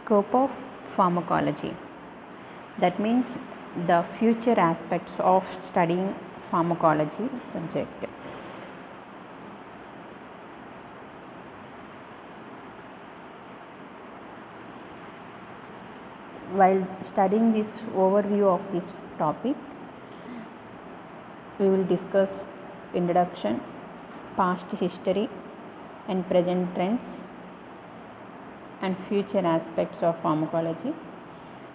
Scope of pharmacology. That means the future aspects of studying pharmacology subject. While studying this overview of this topic, we will discuss introduction, past history and present trends and future aspects of pharmacology,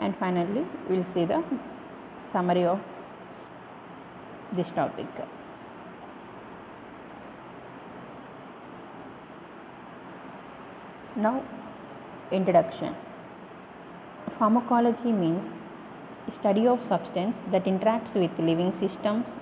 and finally we will see the summary of this topic. So now, introduction. Pharmacology means study of substance that interacts with living systems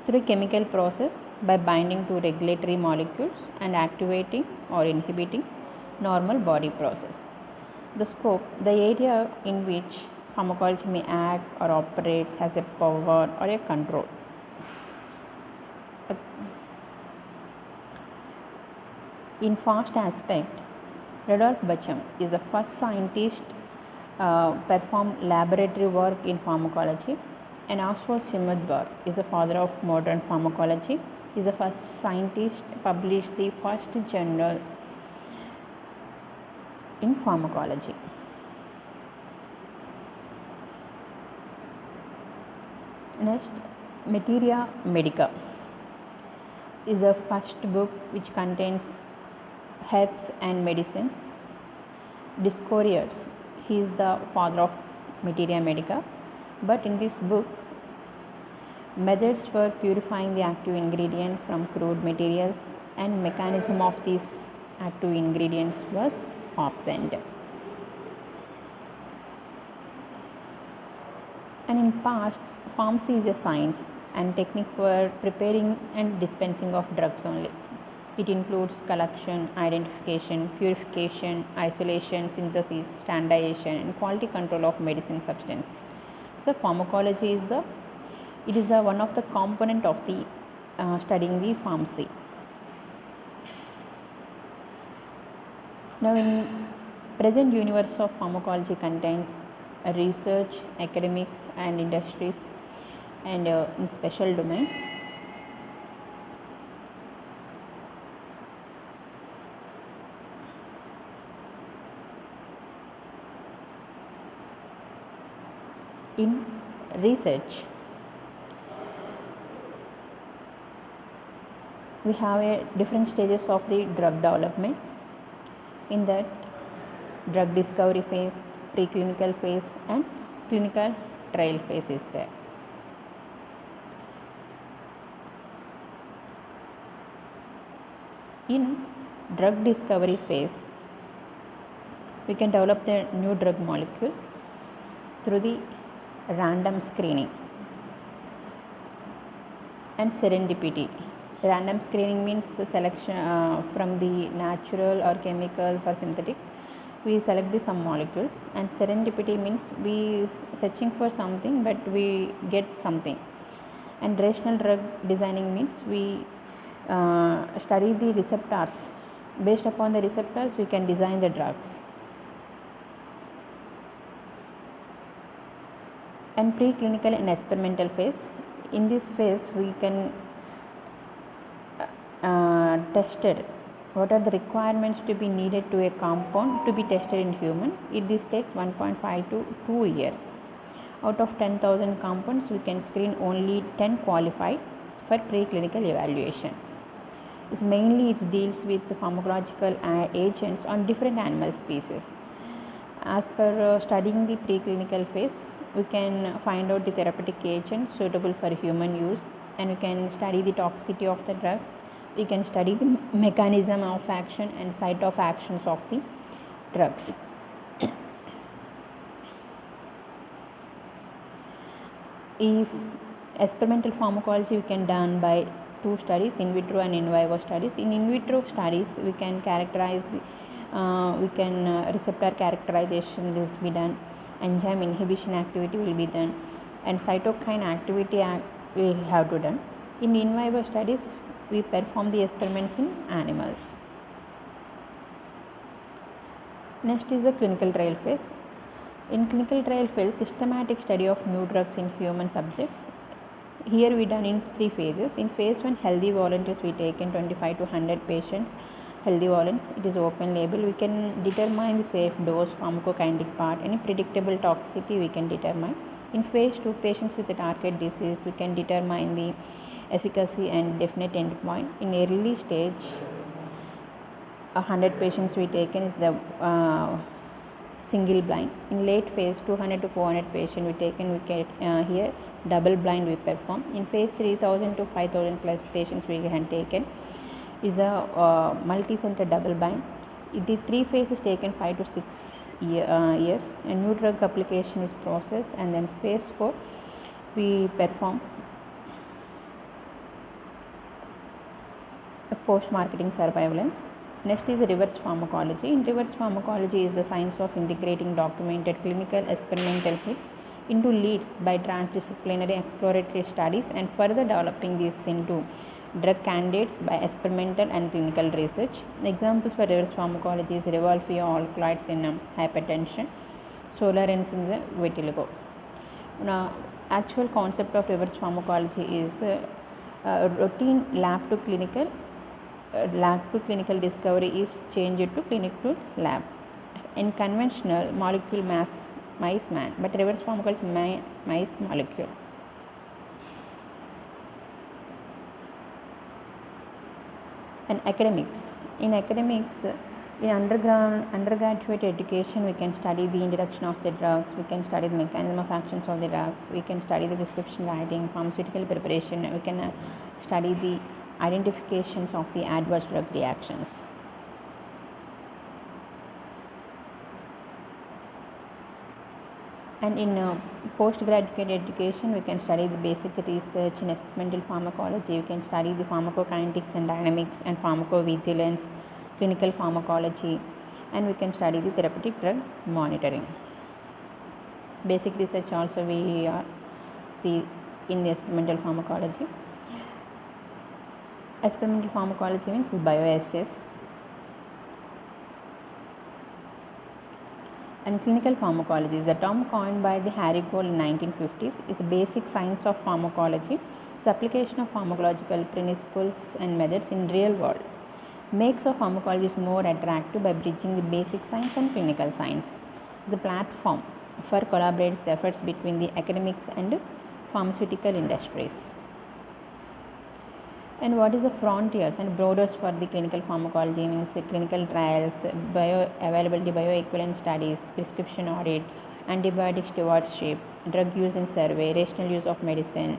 through chemical process by binding to regulatory molecules and activating or inhibiting normal body process. The scope, the area in which pharmacology may act or operates has a power or a control. In first aspect, Rudolf Buchem is the first scientist performed laboratory work in pharmacology, and Oswald Schimmelbusch is the father of modern pharmacology. He is the first scientist published the first journal in pharmacology. Next, Materia Medica is the first book which contains herbs and medicines. Dioscorides, he is the father of Materia Medica, but in this book, methods for purifying the active ingredient from crude materials and mechanism of these active ingredients was absent. And in past, pharmacy is a science and technique for preparing and dispensing of drugs only. It includes collection, identification, purification, isolation, synthesis, standardization and quality control of medicine substance. So pharmacology is one of the component of the studying the pharmacy. Now in present universe of pharmacology contains research, academics and industries and in special domains. In research, we have different stages of the drug development. In that, drug discovery phase, preclinical phase and clinical trial phase is there. In drug discovery phase, we can develop the new drug molecule through the random screening and serendipity. Random screening means selection from the natural or chemical or synthetic. We select some molecules, and serendipity means we searching for something but we get something. And rational drug designing means we study the receptors. Based upon the receptors, we can design the drugs. And preclinical and experimental phase. In this phase, we can tested what are the requirements to be needed to a compound to be tested in human. This takes 1.5 to 2 years. Out of 10,000 compounds, we can screen only 10 qualified for preclinical evaluation. It deals with the pharmacological agents on different animal species. As per studying the preclinical phase, we can find out the therapeutic agent suitable for human use, and we can study the toxicity of the drugs. We can study the mechanism of action and site of actions of the drugs. If experimental pharmacology, we can done by two studies, in vitro and in vivo studies. In vitro studies, we can characterize the receptor characterization will be done, enzyme inhibition activity will be done, and cytokine activity we have to done. In vivo studies, we perform the experiments in animals. Next is the clinical trial phase. In clinical trial phase, systematic study of new drugs in human subjects. Here we done in 3 phases. In phase 1, healthy volunteers we take in 25 to 100 patients. Healthy volunteers, it is open label. We can determine the safe dose, pharmacokinetic part, any predictable toxicity we can determine. In phase 2, patients with a target disease, we can determine the efficacy and definite endpoint. In early stage, 100 patients we taken is the single blind. In late phase, 200 to 400 patients we taken, we get here double blind we perform. In phase 3000 to 5000 plus patients we had taken is a multi-center double blind. The 3 phases taken 5 to 6 years. A new drug application is processed, and then phase 4 we perform post-marketing surveillance. Next is reverse pharmacology. In reverse pharmacology is the science of integrating documented clinical experimental hits into leads by transdisciplinary exploratory studies and further developing these into drug candidates by experimental and clinical research. Examples for reverse pharmacology is Revolfia alkaloids in hypertension, Solarens in the vitiligo. Now, actual concept of reverse pharmacology is routine lab to clinical discovery is changed to clinic to lab. In conventional molecule mice man, but reverse pharmacology mice molecule. And academics. In academics, in undergraduate education, we can study the introduction of the drugs, we can study the mechanism of actions of the drug, we can study the prescription writing, pharmaceutical preparation, we can study the identifications of the adverse drug reactions. And in postgraduate education, we can study the basic research in experimental pharmacology, we can study the pharmacokinetics and dynamics and pharmacovigilance, clinical pharmacology, and we can study the therapeutic drug monitoring. Basic research also we see in the experimental pharmacology. Experimental pharmacology means bioassays. And clinical pharmacology is the term coined by the Harry Gold in 1950s. Is the basic science of pharmacology. It's application of pharmacological principles and methods in real world. Makes of pharmacology is more attractive by bridging the basic science and clinical science. It's a platform for collaborative efforts between the academics and pharmaceutical industries. And what is the frontiers and borders for the clinical pharmacology means clinical trials, bioavailability, bioequivalent studies, prescription audit, antibiotic stewardship, drug use and survey, rational use of medicine,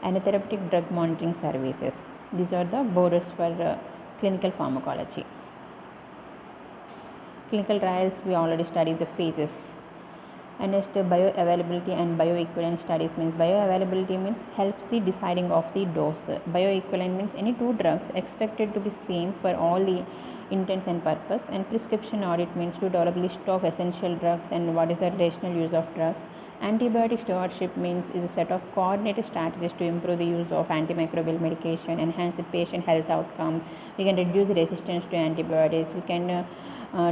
and therapeutic drug monitoring services. These are the borders for clinical pharmacology. Clinical trials, we already studied the phases. And next, bioavailability and bioequivalent studies means bioavailability means helps the deciding of the dose. Bioequivalent means any two drugs expected to be same for all the intents and purpose. And prescription audit means to develop list of essential drugs and what is the rational use of drugs. Antibiotic stewardship means is a set of coordinated strategies to improve the use of antimicrobial medication, enhance the patient health outcomes. We can reduce the resistance to antibiotics. We can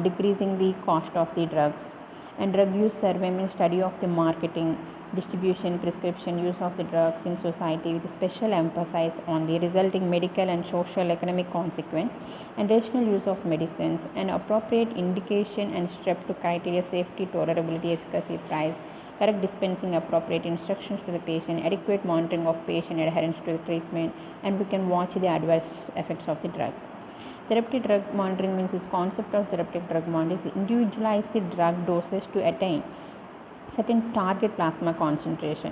decreasing the cost of the drugs. And drug use survey means study of the marketing, distribution, prescription use of the drugs in society with special emphasis on the resulting medical and social economic consequence, and rational use of medicines, and appropriate indication and step to criteria safety, tolerability, efficacy, price, correct dispensing, appropriate instructions to the patient, adequate monitoring of patient adherence to the treatment, and we can watch the adverse effects of the drugs. Therapeutic drug monitoring means this concept of therapeutic drug monitoring is individualize the drug dosage to attain certain target plasma concentration.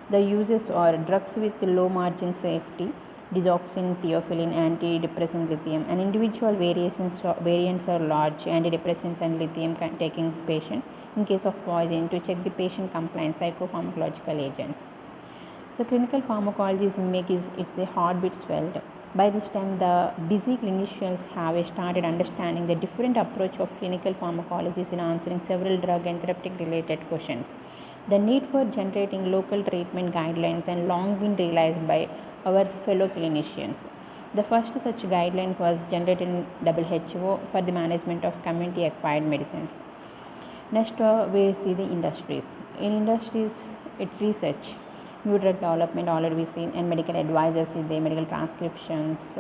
The uses are drugs with low margin safety, digoxin, theophylline, antidepressant, lithium, and individual variants are large antidepressants and lithium taking patients in case of poison to check the patient compliance, psychopharmacological agents. So clinical pharmacology it's a heartbeat swelled. By this time, the busy clinicians have started understanding the different approach of clinical pharmacologies in answering several drug and therapeutic related questions. The need for generating local treatment guidelines and long been realized by our fellow clinicians. The first such guideline was generated in WHO for the management of community acquired medicines. Next, we see the industries. In industries, it research, new drug development already we seen, and medical advisors is there, medical transcriptions,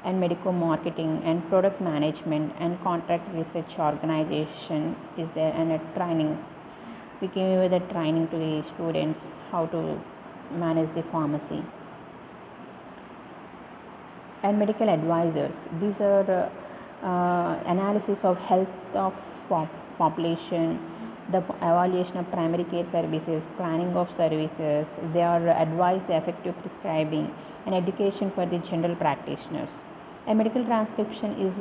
and medical marketing, and product management, and contract research organization is there, and a training. We give the training to the students how to manage the pharmacy. And medical advisors, these are analysis of health of population, the evaluation of primary care services, planning of services. They are advise the effective prescribing and education for the general practitioners. A medical transcription is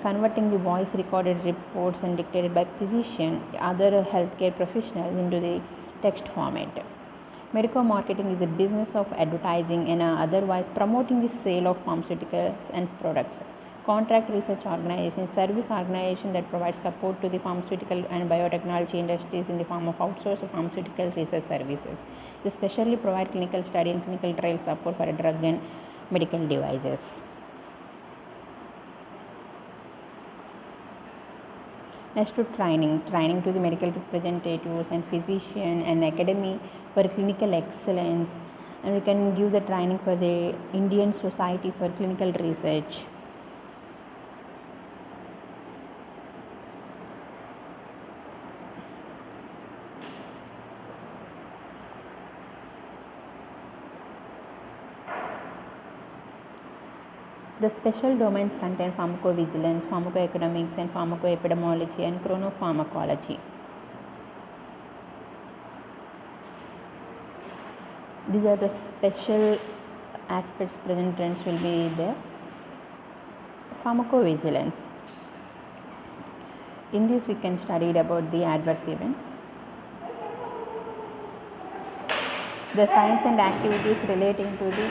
converting the voice recorded reports and dictated by physician, other healthcare professionals into the text format. Medical marketing is a business of advertising and otherwise promoting the sale of pharmaceuticals and products. Contract research organization, service organization that provides support to the pharmaceutical and biotechnology industries in the form of outsourced pharmaceutical research services. They specially provide clinical study and clinical trial support for drug and medical devices. Next to training to the medical representatives and physician and academy for clinical excellence, and we can give the training for the Indian Society for Clinical Research. The special domains contain pharmacovigilance, pharmacoeconomics, and pharmacoepidemiology and chronopharmacology. These are the special aspects present trends will be there. Pharmacovigilance. In this we can study about the adverse events, the science and activities relating to the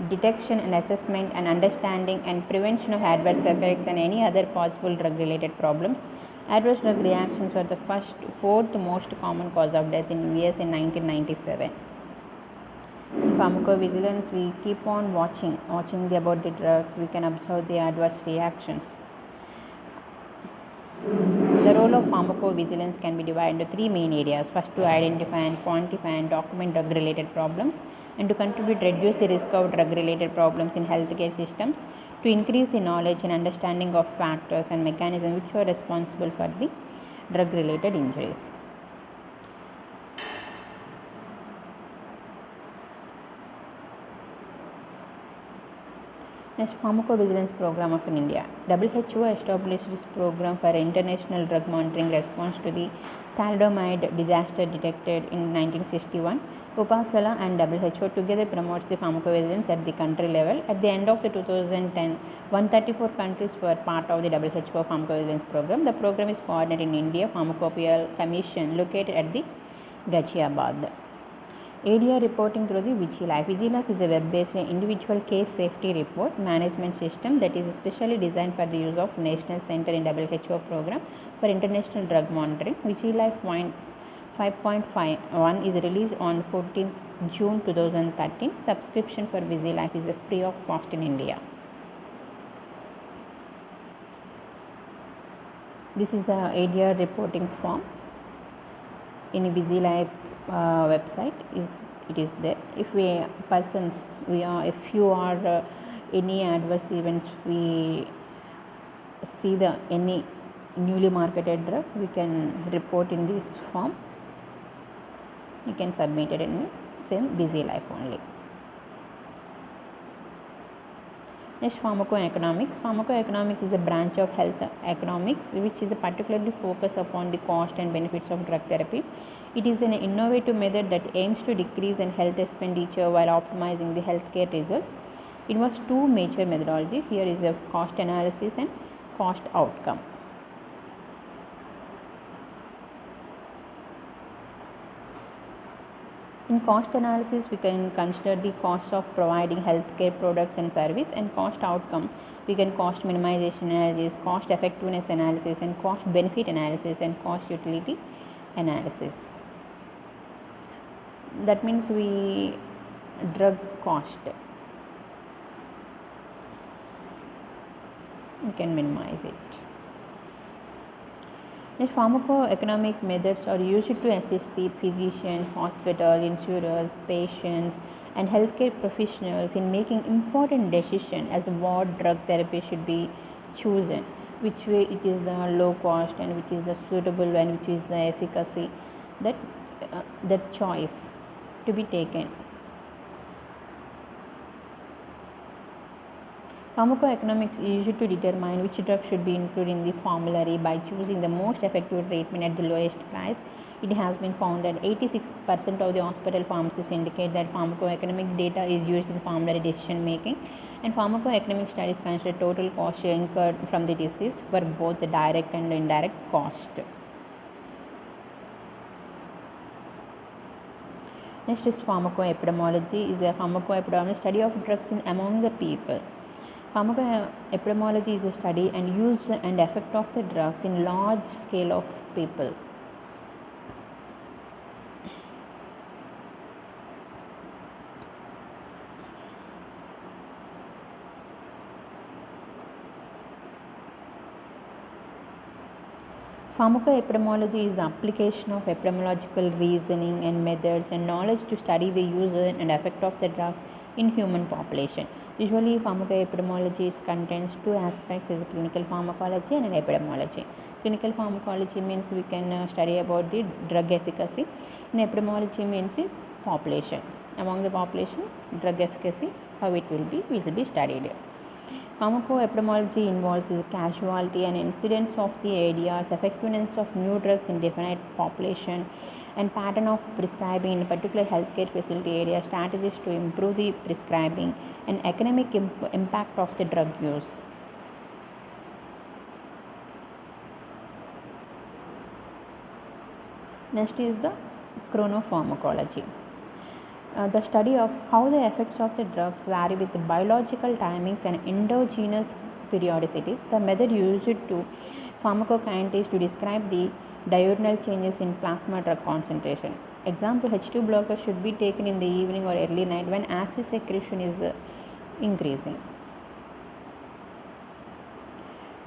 detection and assessment and understanding and prevention of adverse effects and any other possible drug related problems. Adverse drug reactions were the fourth most common cause of death in US in 1997. In pharmacovigilance, we keep on watching about the drug. We can observe the adverse reactions. The role of pharmacovigilance can be divided into three main areas. First, to identify and quantify and document drug related problems, and to contribute to reduce the risk of drug related problems in healthcare systems, to increase the knowledge and understanding of factors and mechanisms which are responsible for the drug related injuries. Next, pharmacovigilance program of India. WHO established this program for international drug monitoring response to the thalidomide disaster detected in 1961. Upasala and WHO together promotes the pharmacovigilance at the country level. At the end of the 2010, 134 countries were part of the WHO pharmacovigilance program. The program is coordinated in India Pharmacopoeia Commission located at the Ghaziabad. ADR reporting through the VigiLife. VigiLife is a web-based individual case safety report management system that is specially designed for the use of National Center in WHO program for international drug monitoring. VigiLife 5.51 is released on 14th June 2013. Subscription for VigiLife is free of cost in India. This is the ADR reporting form in VigiLife website. It is there. If you are any adverse events, we see any newly marketed drug, we can report in this form. You can submit it in same VigiLife only. Next, pharmacoeconomics. Pharmacoeconomics is a branch of health economics which is particularly focused upon the cost and benefits of drug therapy. It is an innovative method that aims to decrease in health expenditure while optimizing the healthcare results. It involves two major methodologies. Here is a cost analysis and cost outcome. In cost analysis, we can consider the cost of providing healthcare products and service, and cost outcome. We can cost minimization analysis, cost effectiveness analysis, and cost benefit analysis, and cost utility analysis. That means we drug cost. you can minimize it. Next, pharmacoeconomic methods are used to assist the physicians, hospitals, insurers, patients, and healthcare professionals in making important decisions as what drug therapy should be chosen, which way it is the low cost and which is the suitable and which is the efficacy, that that choice to be taken. Pharmacoeconomics is used to determine which drug should be included in the formulary by choosing the most effective treatment at the lowest price. It has been found that 86% of the hospital pharmacies indicate that pharmacoeconomic data is used in formulary decision making, and pharmacoeconomic studies consider total cost incurred from the disease for both the direct and indirect cost. Next is pharmacoepidemiology. Is a pharmacoepidemiology study of drugs in among the people. Pharmacoepidemiology is a study and use and effect of the drugs in large scale of people. Pharmacoepidemiology is the application of epidemiological reasoning and methods and knowledge to study the use and effect of the drugs in human population. Usually, pharmacoepidemiology contains two aspects: is clinical pharmacology and epidemiology. Clinical pharmacology means we can study about the drug efficacy, and epidemiology means is population. Among the population, drug efficacy, how it will be studied. Pharmacoepidemiology involves the causality and incidence of the areas, effectiveness of new drugs in definite population, and pattern of prescribing in a particular healthcare facility area, strategies to improve the prescribing, and economic impact of the drug use. Next is the chronopharmacology. The study of how the effects of the drugs vary with the biological timings and endogenous periodicities. The method used to pharmacokinetics to describe the diurnal changes in plasma drug concentration. Example, H2 blockers should be taken in the evening or early night when acid secretion is increasing.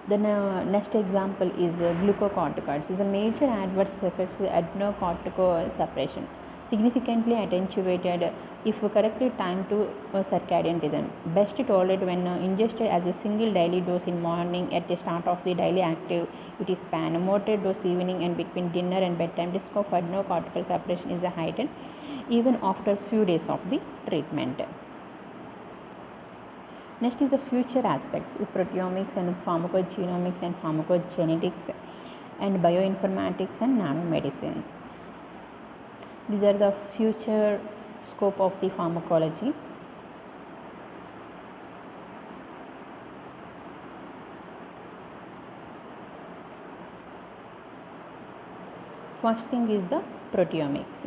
The next example is glucocorticoids. Is a major adverse effects of adrenocortical suppression, significantly attenuated if correctly timed to circadian rhythm. Best tolerated when ingested as a single daily dose in morning at the start of the daily activity span. A moderate dose evening and between dinner and bedtime. Risk of adrenocortical suppression is heightened even after few days of the treatment. Next is the future aspects: proteomics and pharmacogenomics and pharmacogenetics and bioinformatics and nanomedicine. These are the future scope of the pharmacology. First thing is the proteomics.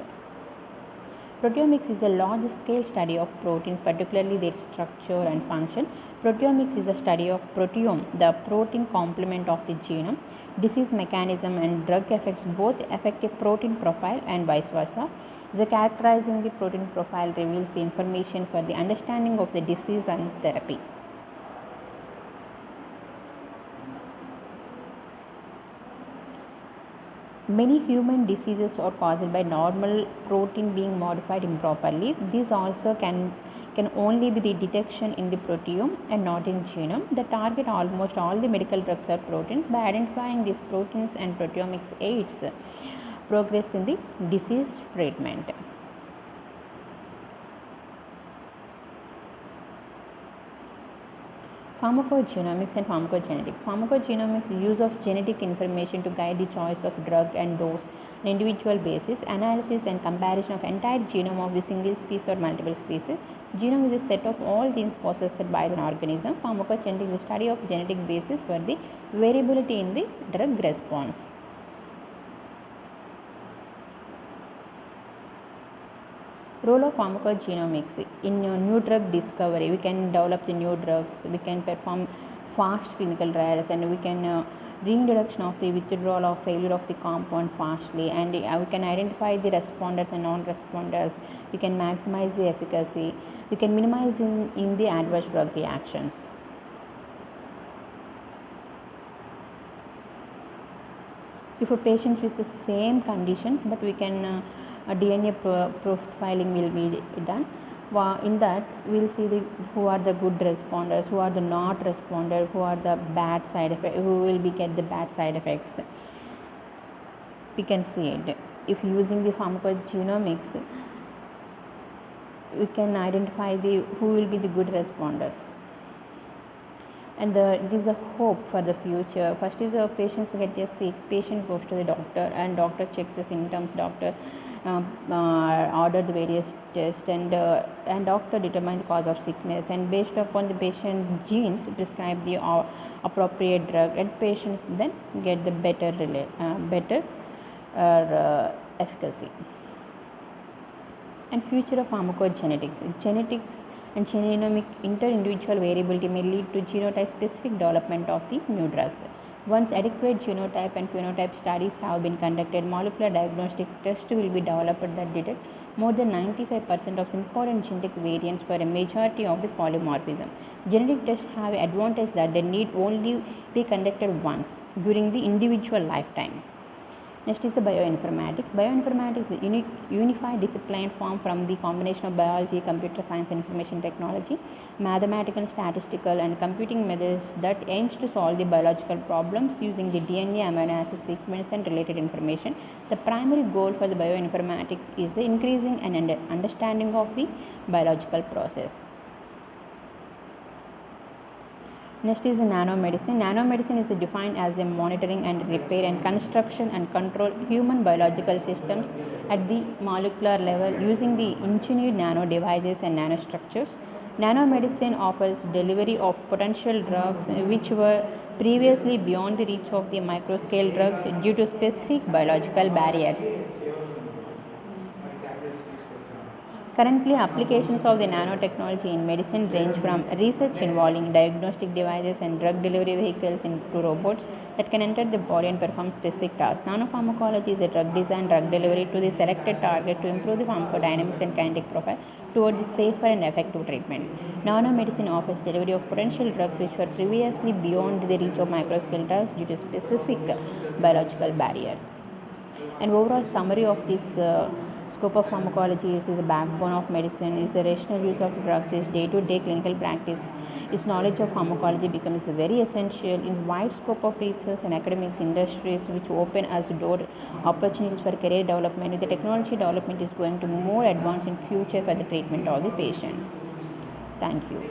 Proteomics is a large-scale study of proteins, particularly their structure and function. Proteomics is a study of proteome, the protein complement of the genome, disease mechanism and drug effects both affect a protein profile and vice versa. The characterizing the protein profile reveals the information for the understanding of the disease and therapy. Many human diseases are caused by normal protein being modified improperly. This also can only be the detection in the proteome and not in genome. The target almost all the medical drugs are proteins. By identifying these proteins and proteomics aids progress in the disease treatment. Pharmacogenomics and pharmacogenetics. Pharmacogenomics use of genetic information to guide the choice of drug and dose on individual basis. Analysis and comparison of entire genome of the single species or multiple species. Genome is a set of all genes possessed by an organism. Pharmacogenetics is the study of genetic basis for the variability in the drug response. Role of pharmacogenomics in new drug discovery. We can develop the new drugs, we can perform fast clinical trials, and we can reintroduction of the withdrawal or failure of the compound fastly, and we can identify the responders and non-responders. We can maximize the efficacy, we can minimize in the adverse drug reactions. If a patient with the same conditions, but we can DNA profiling will be done. In that we'll see who are the good responders, who are the not responders, who are the bad side effects, who will be get the bad side effects. We can see it. If using the pharmacogenomics, we can identify who will be the good responders. And it is the hope for the future. First is the patients get sick, patient goes to the doctor and doctor checks the symptoms, doctor order the various tests, and doctor determine the cause of sickness, and based upon the patient genes prescribe the appropriate drug, and patients then get the better efficacy. And future of pharmacogenetics. Genetics and genomic inter-individual variability may lead to genotype-specific development of the new drugs. Once adequate genotype and phenotype studies have been conducted, molecular diagnostic tests will be developed that detect more than 95% of important genetic variants for a majority of the polymorphism. Genetic tests have an advantage that they need only be conducted once during the individual lifetime. Next is the bioinformatics. Bioinformatics is a unified discipline formed from the combination of biology, computer science, information technology, mathematical, statistical, and computing methods that aims to solve the biological problems using the DNA, amino acid sequence, and related information. The primary goal for the bioinformatics is the increasing and understanding of the biological process. Next is the nanomedicine. Nanomedicine is defined as the monitoring and repair and construction and control human biological systems at the molecular level using the engineered nano devices and nanostructures. Nanomedicine offers delivery of potential drugs which were previously beyond the reach of the microscale drugs due to specific biological barriers. Currently, applications of the nanotechnology in medicine range from research involving diagnostic devices and drug delivery vehicles to robots that can enter the body and perform specific tasks. Nanopharmacology is a drug design, drug delivery to the selected target to improve the pharmacodynamics and kinetic profile towards the safer and effective treatment. Nanomedicine offers delivery of potential drugs which were previously beyond the reach of microscale drugs due to specific biological barriers. An overall summary of this scope of pharmacology is the backbone of medicine, is the rational use of drugs, is day-to-day clinical practice, is knowledge of pharmacology becomes very essential in wide scope of research and academics industries which open as door opportunities for career development. The technology development is going to more advance in future for the treatment of the patients. Thank you.